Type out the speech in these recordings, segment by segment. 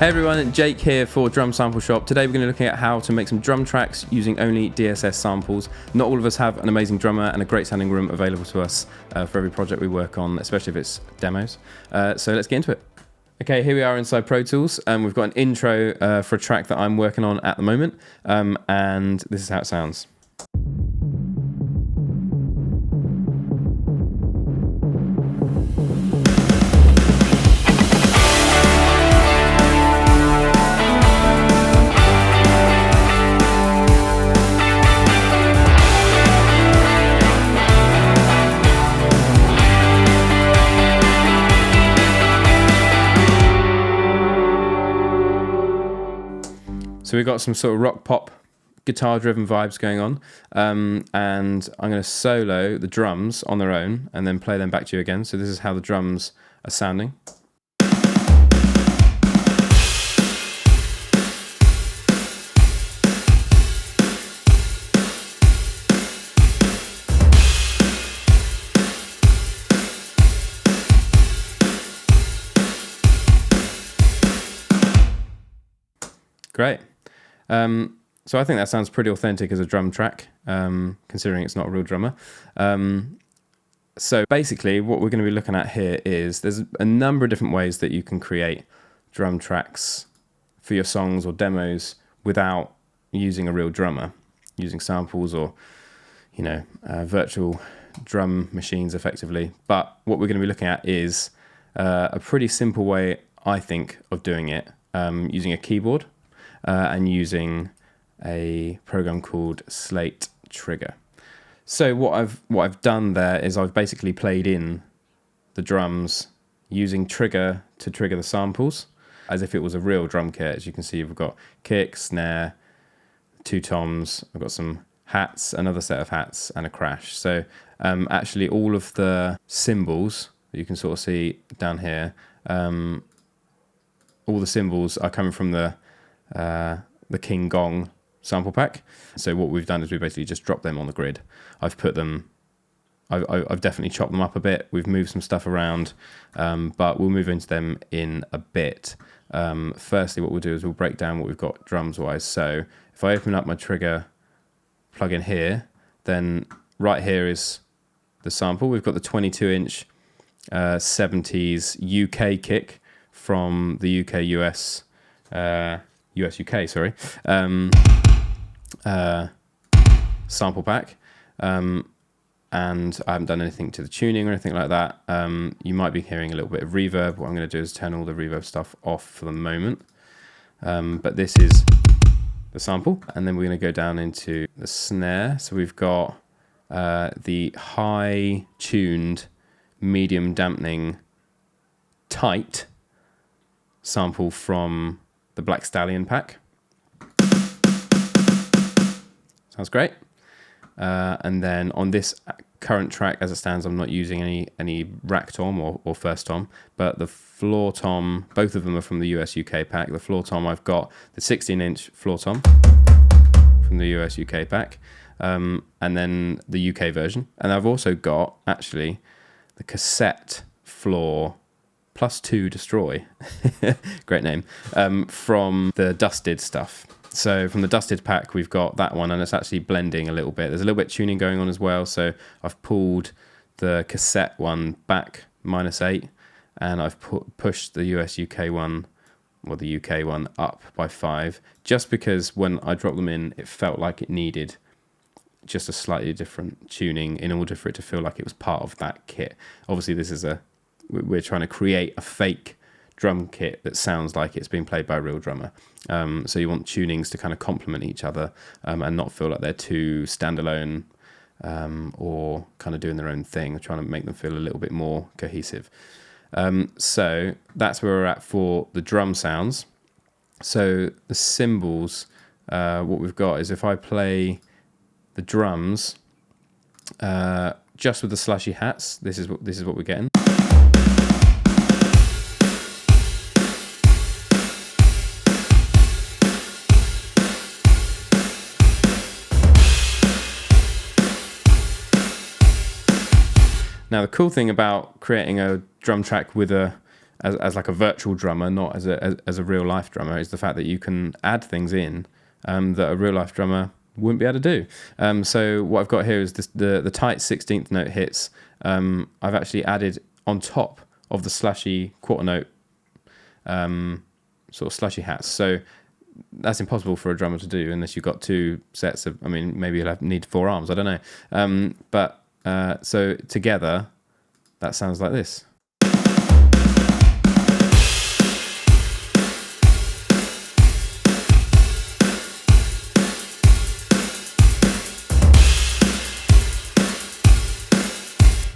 Hey everyone, Jake here for Drum Sample Shop. Today we're going to be looking at how to make some drum tracks using only DSS samples. Not all of us have an amazing drummer and a great sounding room available to us for every project we work on, especially if it's demos. So let's get into it. Okay, here we are inside Pro Tools. We've got an intro for a track that I'm working on at the moment, and this is how it sounds. So we've got some sort of rock pop guitar driven vibes going on, and I'm going to solo the drums on their own and then play them back to you again. So this is how the drums are sounding. Great. So I think that sounds pretty authentic as a drum track, considering it's not a real drummer. So basically what we're going to be looking at here is there's a number of different ways that you can create drum tracks for your songs or demos without using a real drummer, using samples or, virtual drum machines effectively. But what we're going to be looking at is a pretty simple way, I think, of doing it, using a keyboard. And using a program called Slate Trigger. So what I've done there is I've basically played in the drums using Trigger to trigger the samples as if it was a real drum kit. As you can see, we've got kick, snare, two toms, I've got some hats, another set of hats, and a crash. So actually all of the cymbals that you can sort of see down here, all the cymbals are coming from the King Gong sample pack. So what we've done is we basically just dropped them on the grid. I've definitely chopped them up a bit. We've moved some stuff around, but we'll move into them in a bit. Firstly, what we'll do is we'll break down what we've got drums wise. So if I open up my Trigger plugin here, then right here is the sample. We've got the 22-inch 70s UK kick from the USxUK, sample pack, and I haven't done anything to the tuning or anything like that. You might be hearing a little bit of reverb. What I'm going to do is turn all the reverb stuff off for the moment, but this is the sample, and then we're going to go down into the snare. So we've got the high tuned, medium dampening, tight sample from the Black Stallion pack. Sounds great. And then on this current track, as it stands, I'm not using any rack tom or first tom, but the floor tom, both of them are from the USxUK pack. The floor tom, I've got the 16-inch floor tom from the USxUK pack, and then the UK version. And I've also got, actually, the cassette floor +2 Destroy, great name, from the Dusted stuff. So from the Dusted pack, we've got that one, and it's actually blending a little bit. There's a little bit of tuning going on as well. So I've pulled the cassette one back -8, and I've pushed the USxUK one, or the UK one, up by 5, just because when I dropped them in, it felt like it needed just a slightly different tuning in order for it to feel like it was part of that kit. Obviously, we're trying to create a fake drum kit that sounds like it's being played by a real drummer. So you want tunings to kind of complement each other, and not feel like they're too standalone, or kind of doing their own thing. We're trying to make them feel a little bit more cohesive. So that's where we're at for the drum sounds. So the cymbals, what we've got is if I play the drums just with the slushy hats, this is what we're getting. Now, the cool thing about creating a drum track with a as like a virtual drummer, not as a real life drummer, is the fact that you can add things in that a real life drummer wouldn't be able to do. So what I've got here is the tight 16th note hits. I've actually added on top of the slashy quarter note sort of slushy hats. So that's impossible for a drummer to do unless you've got two sets of, I mean, maybe you'll need four arms, I don't know. So together, that sounds like this.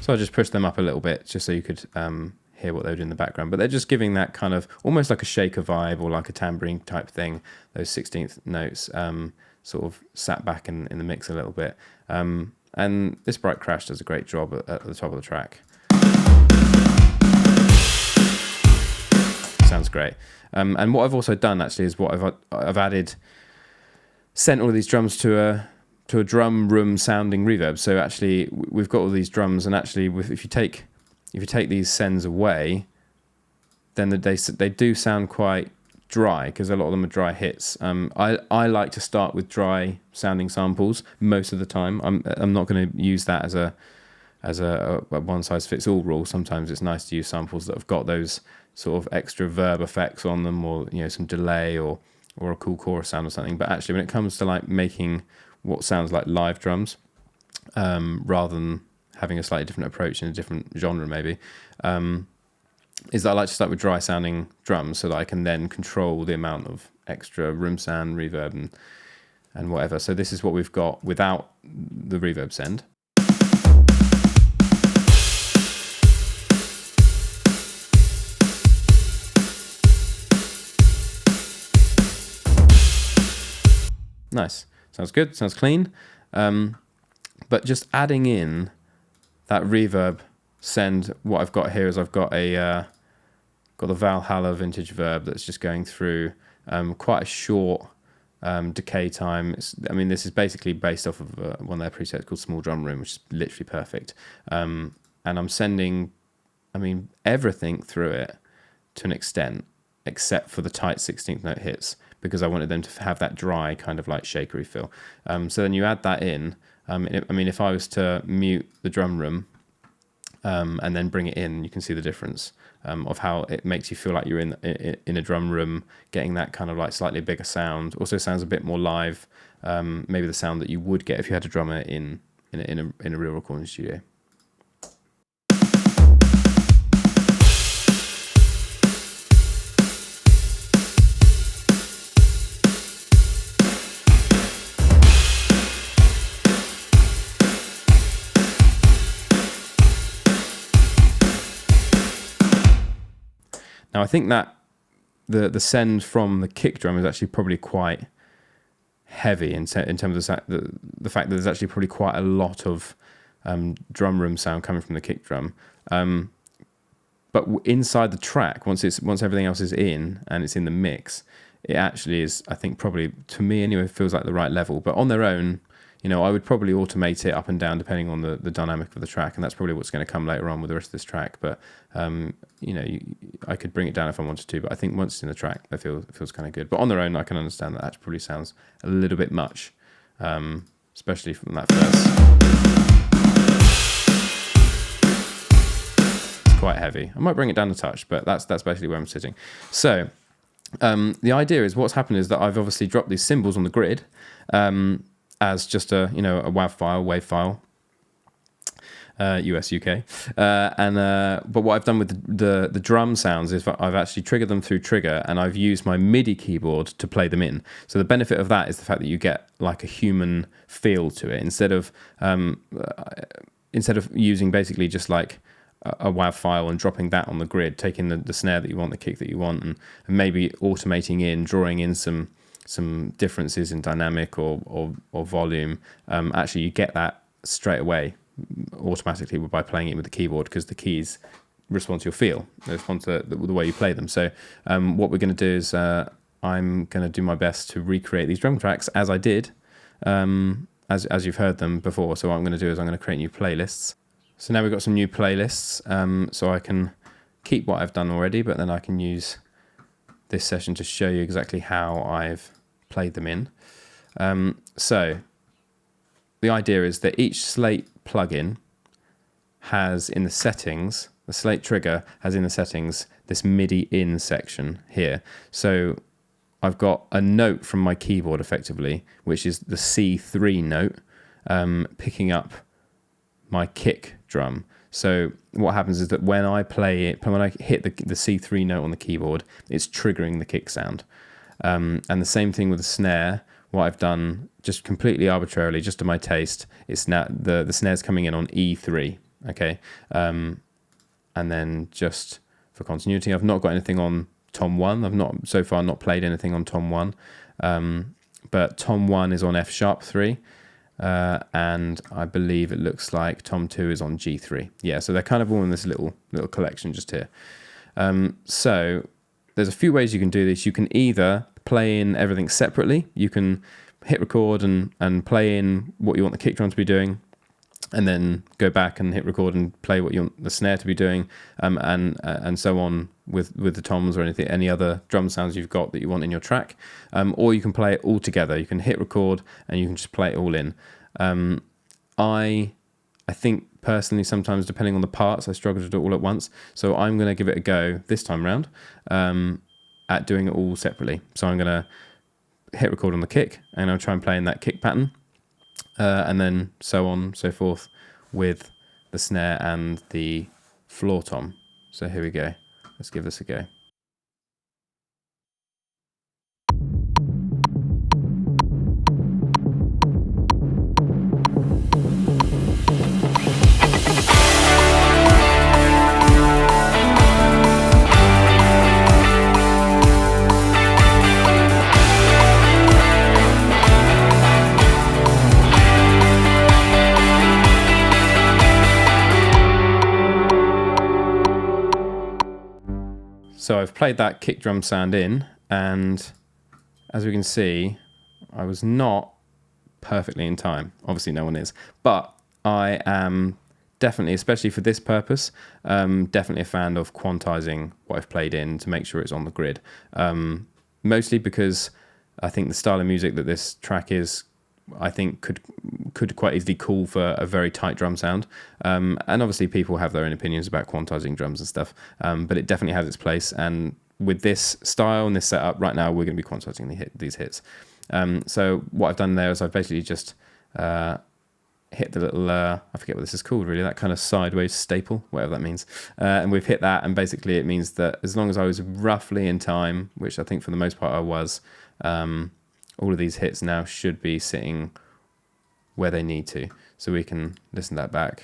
So I just pushed them up a little bit just so you could hear what they were doing in the background. But they're just giving that kind of almost like a shaker vibe or like a tambourine type thing. Those 16th notes sort of sat back in the mix a little bit. And this Bright Crash does a great job at the top of the track. Sounds great. And what I've also done actually is I've sent all of these drums to a drum room sounding reverb. So actually we've got all these drums, and actually if you take these sends away, then they do sound quite dry, because a lot of them are dry hits. I like to start with dry sounding samples most of the time. I'm not going to use that as a one size fits all rule. Sometimes it's nice to use samples that have got those sort of extra verb effects on them, or some delay or a cool chorus sound or something. But actually when it comes to like making what sounds like live drums, rather than having a slightly different approach in a different genre maybe, is that I like to start with dry sounding drums so that I can then control the amount of extra room sound, reverb and whatever. So this is what we've got without the reverb send. Nice. Sounds good. Sounds clean. But just adding in that reverb send, what I've got here is I've got the Valhalla vintage verb that's just going through quite a short decay time. This is basically based off of one of their presets called Small Drum Room, which is literally perfect. And I'm sending, everything through it to an extent, except for the tight 16th note hits, because I wanted them to have that dry kind of like shakery feel. So then you add that in. If I was to mute the drum room and then bring it in, you can see the difference of how it makes you feel like you're in a drum room, getting that kind of like slightly bigger sound. Also sounds a bit more live, maybe the sound that you would get if you had a drummer in a real recording studio. Now, I think that the send from the kick drum is actually probably quite heavy in terms of the fact that there's actually probably quite a lot of drum room sound coming from the kick drum. But inside the track, once everything else is in and it's in the mix, it actually is, I think, probably, to me anyway, feels like the right level. But on their own, I would probably automate it up and down depending on the dynamic of the track, and that's probably what's going to come later on with the rest of this track. But I could bring it down if I wanted to, but I think once it's in the track, it feels kind of good. But on their own, I can understand that probably sounds a little bit much, especially from that verse. It's quite heavy. I might bring it down a touch, but that's basically where I'm sitting. So the idea is, what's happened is that I've obviously dropped these cymbals on the grid as just a wave file, USxUK, but what I've done with the drum sounds is I've actually triggered them through Trigger, and I've used my MIDI keyboard to play them in. So the benefit of that is the fact that you get like a human feel to it, instead of using basically just like a WAV file and dropping that on the grid, taking the snare that you want, the kick that you want, and maybe automating in, drawing in some differences in dynamic or volume. Actually, you get that straight away automatically by playing it with the keyboard, because the keys respond to your feel, they respond to the way you play them. So what we're going to do is I'm going to do my best to recreate these drum tracks as I did, as you've heard them before. So what I'm going to do is I'm going to create new playlists. So now we've got some new playlists, so I can keep what I've done already, but then I can use this session to show you exactly how I've played them in. So the idea is that each Slate plugin has in the settings, the Slate Trigger has in the settings this MIDI in section here. So I've got a note from my keyboard effectively, which is the C3 note, picking up my kick drum. So what happens is that when I play it, when I hit the C3 note on the keyboard, it's triggering the kick sound. And the same thing with the snare. What I've done, just completely arbitrarily, just to my taste, it's now the snare's coming in on E3, okay? And then just for continuity, I've not got anything on Tom 1. I've not, so far, not played anything on Tom 1. But Tom 1 is on F sharp 3. And I believe it looks like Tom 2 is on G3. Yeah, so they're kind of all in this little collection just here. So there's a few ways you can do this. You can either play in everything separately. You can hit record and play in what you want the kick drum to be doing, and then go back and hit record and play what you want the snare to be doing, and so on with the toms or any other drum sounds you've got that you want in your track. Or you can play it all together. You can hit record and you can just play it all in. I think personally sometimes, depending on the parts, I struggle to do it all at once. So I'm going to give it a go this time round at doing it all separately. So I'm going to hit record on the kick and I'll try and play in that kick pattern. And then so on, so forth with the snare and the floor tom. So here we go. Let's give this a go. So I've played that kick drum sound in, and as we can see, I was not perfectly in time. Obviously no one is, but I am definitely, especially for this purpose, definitely a fan of quantizing what I've played in to make sure it's on the grid. Mostly because I think the style of music that this track is, I think could quite easily call for a very tight drum sound. And obviously people have their own opinions about quantizing drums and stuff, but it definitely has its place. And with this style and this setup right now, we're going to be quantizing these hits. So what I've done there is I've basically just hit the little, I forget what this is called really, that kind of sideways staple, whatever that means. And we've hit that, and basically it means that as long as I was roughly in time, which I think for the most part I was, all of these hits now should be sitting where they need to. So we can listen to that back.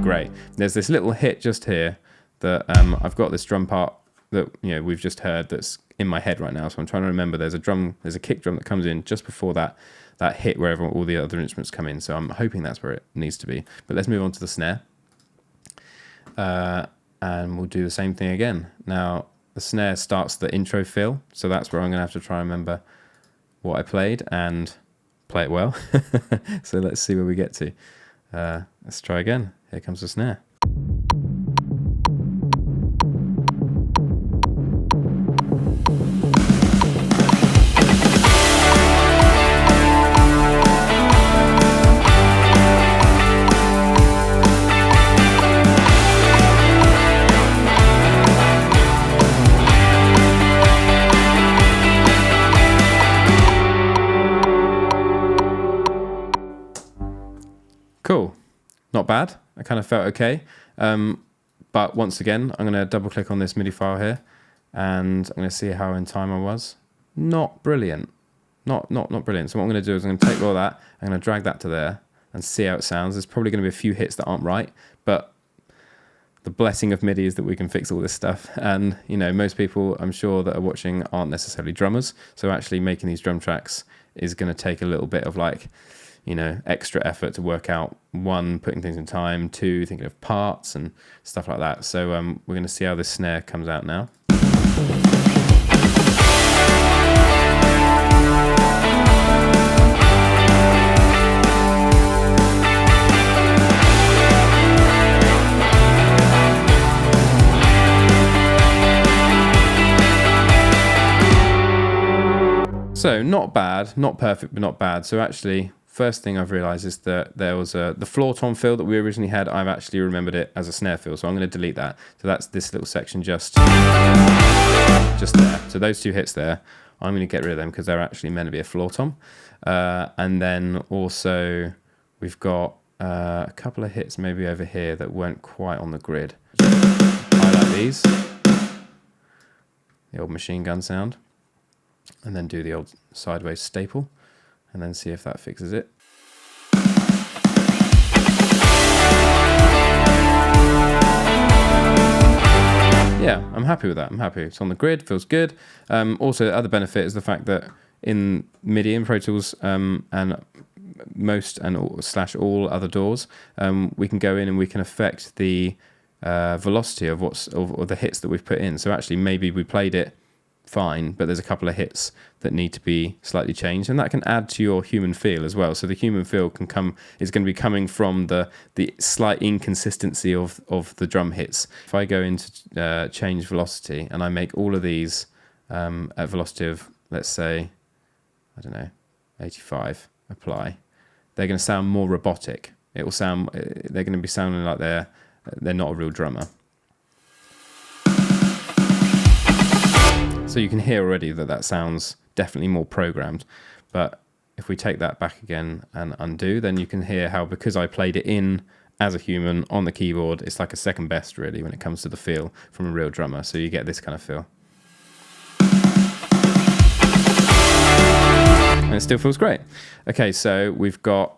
Great. There's this little hit just here that I've got this drum part that we've just heard that's in my head right now. So I'm trying to remember there's a kick drum that comes in just before that hit wherever all the other instruments come in. So I'm hoping that's where it needs to be. But let's move on to the snare. And we'll do the same thing again. Now, the snare starts the intro fill, so that's where I'm going to have to try and remember what I played and play it well. So let's see where we get to. Let's try again. Here comes the snare. Cool, not bad. I kind of felt okay. But once again, I'm going to double click on this MIDI file here, and I'm going to see how in time I was. Not brilliant. Not brilliant. So what I'm going to do is I'm going to take all that, I'm going to drag that to there and see how it sounds. There's probably going to be a few hits that aren't right, but the blessing of MIDI is that we can fix all this stuff. And most people I'm sure that are watching aren't necessarily drummers, so actually making these drum tracks is going to take a little bit of extra effort to work out, one, putting things in time, two, thinking of parts and stuff like that. So we're going to see how this snare comes out now. So not bad, not perfect, but not bad. So actually, first thing I've realized is that there was the floor tom fill that we originally had. I've actually remembered it as a snare fill, so I'm going to delete that. So that's this little section just there. So those two hits there, I'm going to get rid of them because they're actually meant to be a floor tom. And then also we've got a couple of hits maybe over here that weren't quite on the grid. Highlight these, the old machine gun sound, and then do the old sideways staple, and then see if that fixes it. Yeah, I'm happy with that. I'm happy. It's on the grid, feels good. Also, the other benefit is the fact that in MIDI in Pro Tools and most and all other DAWs, we can go in and we can affect the velocity of or the hits that we've put in. So actually, maybe we played it fine, but there's a couple of hits that need to be slightly changed, and that can add to your human feel as well. So the human feel is going to be coming from the slight inconsistency of the drum hits. If I go into change velocity and I make all of these at velocity of, let's say, I don't know, 85, apply, they're going to sound more robotic. They're going to be sounding like they're not a real drummer. So you can hear already that sounds definitely more programmed. But if we take that back again and undo, then you can hear how, because I played it in as a human on the keyboard, it's like a second best really when it comes to the feel from a real drummer. So you get this kind of feel. And it still feels great. Okay, so we've got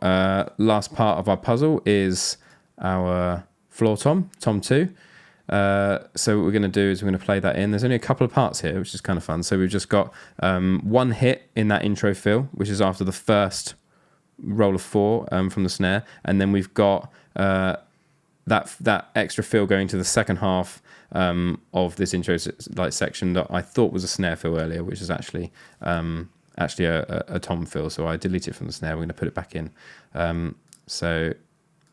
last part of our puzzle is our floor tom 2. So what we're going to do is we're going to play that in. There's only a couple of parts here, which is kind of fun. So we've just got one hit in that intro fill, which is after the first roll of 4 from the snare, and then we've got that extra fill going to the second half of this intro section that I thought was a snare fill earlier, which is actually a tom fill. So I deleted it from the snare. We're going to put it back in. So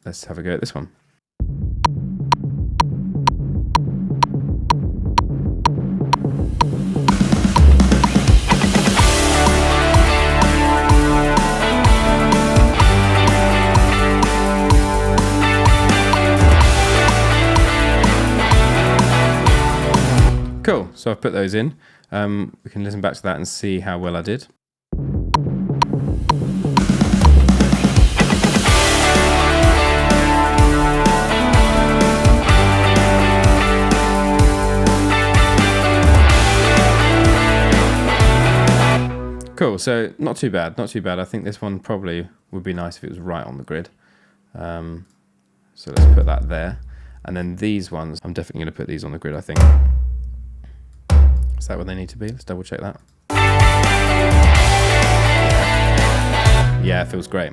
let's have a go at this one. Cool, so I've put those in. We can listen back to that and see how well I did. Cool, so not too bad, not too bad. I think this one probably would be nice if it was right on the grid. So let's put that there. And then these ones, I'm definitely going to put these on the grid, I think. Is that what they need to be? Let's double check that. Yeah, it feels great.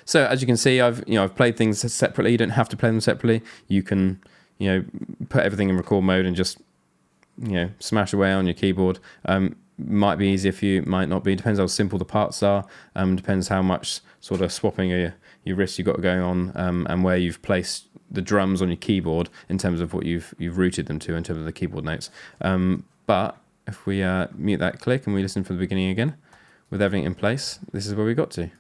So as you can see, I've played things separately. You don't have to play them separately. You can, put everything in record mode and just, smash away on your keyboard. Might be easier for you, might not be. Depends how simple the parts are. Depends how much sort of swapping your wrists you've got going on, and where you've placed the drums on your keyboard in terms of what you've routed them to in terms of the keyboard notes. But if we mute that click and we listen from the beginning again, with everything in place, this is where we got to.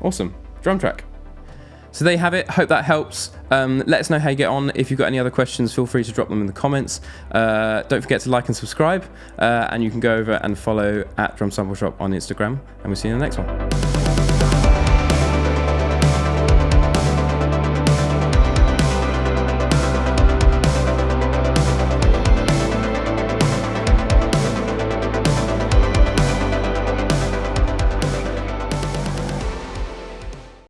Awesome, drum track. So there you have it. Hope that helps. Let us know how you get on. If you've got any other questions, feel free to drop them in the comments. Don't forget to like and subscribe, and you can go over and follow @DrumSampleShop on Instagram, and we'll see you in the next one.